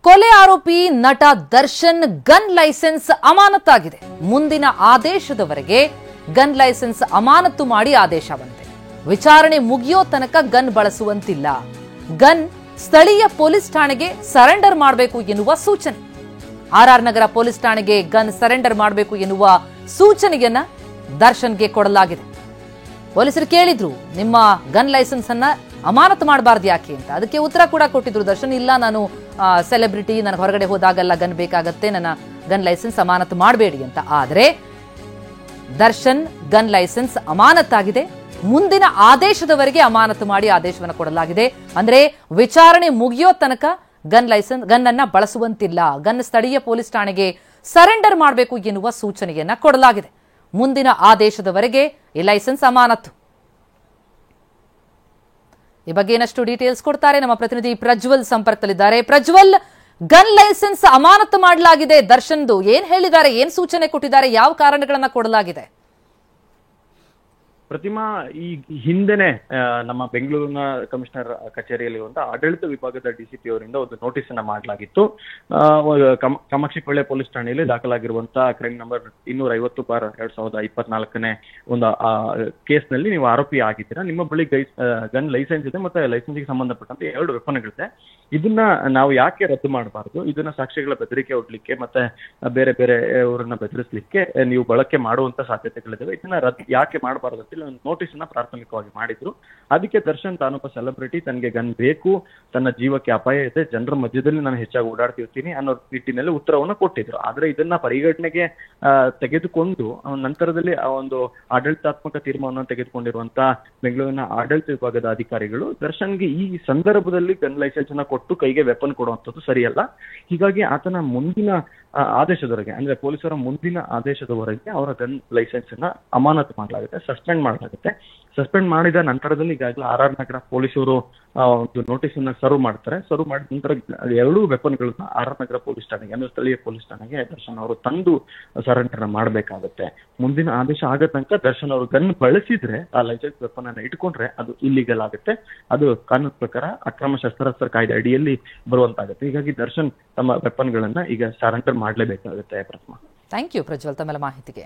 ಕೊಲೆ ಆರೋಪಿ ನಟ ದರ್ಶನ್ ಗನ್ ಲೈಸೆನ್ಸ್ ಅಮಾನತಾಗಿದೆ. ಮುಂದಿನ ಆದೇಶದವರೆಗೆ ಗನ್ ಲೈಸೆನ್ಸ್ ಅಮಾನತು ಮಾಡಿ ಆದೇಶ ಬಂದಿದೆ. ವಿಚಾರಣೆ ಮುಗಿಯೋ ತನಕ ಗನ್ ಬಳಸುವಂತಿಲ್ಲ. ಗನ್ ಸ್ಥಳೀಯ ಪೊಲೀಸ್ ಠಾಣೆಗೆ ಸರೆಂಡರ್ ಮಾಡಬೇಕು ಎನ್ನುವ ಸೂಚನೆ. ಆರ್ಆರ್ ನಗರ ಪೊಲೀಸ್ ಠಾಣೆಗೆ ಗನ್ ಸರೆಂಡರ್ ಮಾಡಬೇಕು ಎನ್ನುವ ಸೂಚನೆಯನ್ನ ದರ್ಶನ್ಗೆ ಕೊಡಲಾಗಿದೆ. ಪೊಲೀಸರು ಕೇಳಿದ್ರು, ನಿಮ್ಮ ಗನ್ ಲೈಸೆನ್ಸ್ ಅನ್ನ ಅಮಾನತು ಮಾಡಬಾರ್ದು ಯಾಕೆ ಅಂತ. ಅದಕ್ಕೆ ಉತ್ತರ ಕೂಡ ಕೊಟ್ಟಿದ್ರು ದರ್ಶನ್, ಇಲ್ಲ ನಾನು ಸೆಲೆಬ್ರಿಟಿ, ನನಗೆ ಹೊರಗಡೆ ಹೋದಾಗೆಲ್ಲ ಗನ್ ಬೇಕಾಗತ್ತೆ, ನನ್ನ ಗನ್ ಲೈಸೆನ್ಸ್ ಅಮಾನತು ಮಾಡಬೇಡಿ ಅಂತ. ಆದ್ರೆ ದರ್ಶನ್ ಗನ್ ಲೈಸೆನ್ಸ್ ಅಮಾನತಾಗಿದೆ. ಮುಂದಿನ ಆದೇಶದವರೆಗೆ ಅಮಾನತು ಮಾಡಿ ಆದೇಶವನ್ನು ಕೊಡಲಾಗಿದೆ. ಅಂದ್ರೆ ವಿಚಾರಣೆ ಮುಗಿಯೋ ತನಕ ಗನ್ ಅನ್ನ ಬಳಸುವಂತಿಲ್ಲ. ಗನ್ ಸ್ಥಳೀಯ ಪೊಲೀಸ್ ಠಾಣೆಗೆ ಸರೆಂಡರ್ ಮಾಡಬೇಕು ಎನ್ನುವ ಸೂಚನೆಯನ್ನ ಕೊಡಲಾಗಿದೆ. ಮುಂದಿನ ಆದೇಶದವರೆಗೆ ಈ ಲೈಸೆನ್ಸ್ ಅಮಾನತು. ಈ ಬಗ್ಗೆ ಏನಷ್ಟು ಡೀಟೇಲ್ಸ್ ಕೊಡ್ತಾರೆ ನಮ್ಮ ಪ್ರತಿನಿಧಿ ಪ್ರಜ್ವಲ್ ಸಂಪರ್ಕದಲ್ಲಿದ್ದಾರೆ. ಪ್ರಜ್ವಲ್, ಗನ್ ಲೈಸೆನ್ಸ್ ಅಮಾನತು ಮಾಡಲಾಗಿದೆ ದರ್ಶನ್ದು, ಏನ್ ಹೇಳಿದ್ದಾರೆ, ಏನ್ ಸೂಚನೆ ಕೊಟ್ಟಿದ್ದಾರೆ, ಯಾವ ಕಾರಣಗಳನ್ನ ಕೊಡಲಾಗಿದೆ? ಪ್ರತಿಮಾ, ಈ ಹಿಂದೆನೆ ನಮ್ಮ ಬೆಂಗಳೂರಿನ ಕಮಿಷನರ್ ಕಚೇರಿಯಲ್ಲಿ ಆಡಳಿತ ವಿಭಾಗದ ಡಿಸಿಪಿ ಅವರಿಂದ ಒಂದು ನೋಟಿಸ್ ಅನ್ನ ಮಾಡಲಾಗಿತ್ತು. ಕಾಮಾಕ್ಷಿಪಳ್ಳಿ ಪೊಲೀಸ್ ಠಾಣೆಯಲ್ಲಿ ದಾಖಲಾಗಿರುವಂತಹ ಕ್ರೈಮ್ ನಂಬರ್ 250/2024 ಒಂದು ಕೇಸ್ ನಲ್ಲಿ ನೀವು ಆರೋಪಿ ಆಗಿದ್ದೀರಾ. ನಿಮ್ಮ ಬಳಿ ಗನ್ ಲೈಸೆನ್ಸ್ ಇದೆ ಮತ್ತೆ ಲೈಸೆನ್ಸ್ಗೆ ಸಂಬಂಧಪಟ್ಟಂತೆ 2 ವೆಪನ್ಗಳಿದೆ. ಇದನ್ನ ನಾವು ಯಾಕೆ ರದ್ದು ಮಾಡಬಾರದು, ಇದನ್ನ ಸಾಕ್ಷಿಗಳ ಬೆದರಿಕೆ ಒಡ್ಲಿಕ್ಕೆ ಮತ್ತೆ ಬೇರೆ ಬೇರೆ ಅವರನ್ನ ಬೆದರಿಸಲಿಕ್ಕೆ ನೀವು ಬಳಕೆ ಮಾಡುವಂತ ಸಾಧ್ಯತೆಗಳಿದಾವೆ. ಇದನ್ನ ಯಾಕೆ ಮಾಡಬಾರದು ಅಂತ ನೋಟಿಸ್ ಅನ್ನ ಪ್ರಾಥಮಿಕವಾಗಿ ಮಾಡಿದ್ರು. ಅದಕ್ಕೆ ದರ್ಶನ್, ತಾನೊಬ್ಬ ಸೆಲೆಬ್ರಿಟಿ, ತನಗೆ ಗನ್ ಬೇಕು, ತನ್ನ ಜೀವಕ್ಕೆ ಅಪಾಯ ಇದೆ, ಜನರ ಮಧ್ಯದಲ್ಲಿ ನಾನು ಹೆಚ್ಚಾಗಿ ಓಡಾಡ್ತಿರ್ತೀನಿ ಅನ್ನೋ ನಿಟ್ಟಿನಲ್ಲಿ ಉತ್ತರವನ್ನ ಕೊಟ್ಟಿದ್ರು. ಆದ್ರೆ ಇದನ್ನ ಪರಿಗಣನೆಗೆ ತೆಗೆದುಕೊಂಡು ನಂತರದಲ್ಲಿ ಆ ಒಂದು ಆಡಳಿತಾತ್ಮಕ ತೀರ್ಮಾನವನ್ನು ತೆಗೆದುಕೊಂಡಿರುವಂತ ಬೆಂಗಳೂರಿನ ಆಡಳಿತ ವಿಭಾಗದ ಅಧಿಕಾರಿಗಳು ದರ್ಶನ್ಗೆ ಈ ಸಂದರ್ಭದಲ್ಲಿ ಗನ್ ಲೈಸೆನ್ಸ್ ಅನ್ನ ಕೊಟ್ಟು ಕೈಗೆ ವೆಪನ್ ಕೊಡುವಂಥದ್ದು ಸರಿಯಲ್ಲ. ಹೀಗಾಗಿ ಆತನ ಮುಂದಿನ ಆದೇಶದವರೆಗೆ, ಅಂದ್ರೆ ಪೊಲೀಸರ ಮುಂದಿನ ಆದೇಶದವರೆಗೆ ಅವರ ಗನ್ ಲೈಸೆನ್ಸ್ ಅನ್ನ ಅಮಾನತು ಮಾಡಲಾಗುತ್ತೆ, ಸಸ್ಪೆಂಡ್ ಮಾಡಲಾಗುತ್ತೆ. ಸಸ್ಪೆಂಡ್ ಮಾಡಿದ ನಂತರದಲ್ಲಿ ಈಗಾಗಲೇ ಆರ್ಆರ್ ನಗರ ಪೊಲೀಸರು ಒಂದು ನೋಟಿಸ್ ಅನ್ನ ಸರ್ವ್ ಮಾಡ್ತಾರೆ. ಸರ್ವ್ ಮಾಡಿದ ನಂತರ 2 ವೆಪನ್ಗಳನ್ನ ಆರ್ಆರ್ ನಗರ ಪೊಲೀಸ್ ಠಾಣೆಗೆ, ಅಂದ್ರೆ ಸ್ಥಳೀಯ ಪೊಲೀಸ್ ಠಾಣೆಗೆ ದರ್ಶನ್ ಅವರು ತಂದು ಸರೆಂಡರ್ ಮಾಡಬೇಕಾಗುತ್ತೆ. ಮುಂದಿನ ಆದೇಶ ಆಗ ತನಕ ದರ್ಶನ್ ಅವರು ಗನ್ ಬಳಸಿದ್ರೆ, ಆ ಲೈಸೆನ್ಸ್ ವೆಪನ್ ಅನ್ನ ಇಟ್ಕೊಂಡ್ರೆ ಅದು ಇಲ್ಲಿಗಲ್ ಆಗುತ್ತೆ. ಅದು ಕಾನೂನು ಪ್ರಕಾರ ಅಕ್ರಮ ಶಸ್ತ್ರಾಸ್ತ್ರ ಕಾಯ್ದೆ ಅಡಿಯಲ್ಲಿ ಬರುವಂತಾಗುತ್ತೆ. ಹೀಗಾಗಿ ದರ್ಶನ್ ತಮ್ಮ ವೆಪನ್ಗಳನ್ನ ಈಗ ಸರೆಂಡರ್ ಮಾಡಲೇಬೇಕಾಗುತ್ತೆ. ಪ್ರಥಮ, ಥ್ಯಾಂಕ್ ಯು ಪ್ರಜ್ವಲ್ ತಮ್ಮೆಲ್ಲ ಮಾಹಿತಿಗೆ.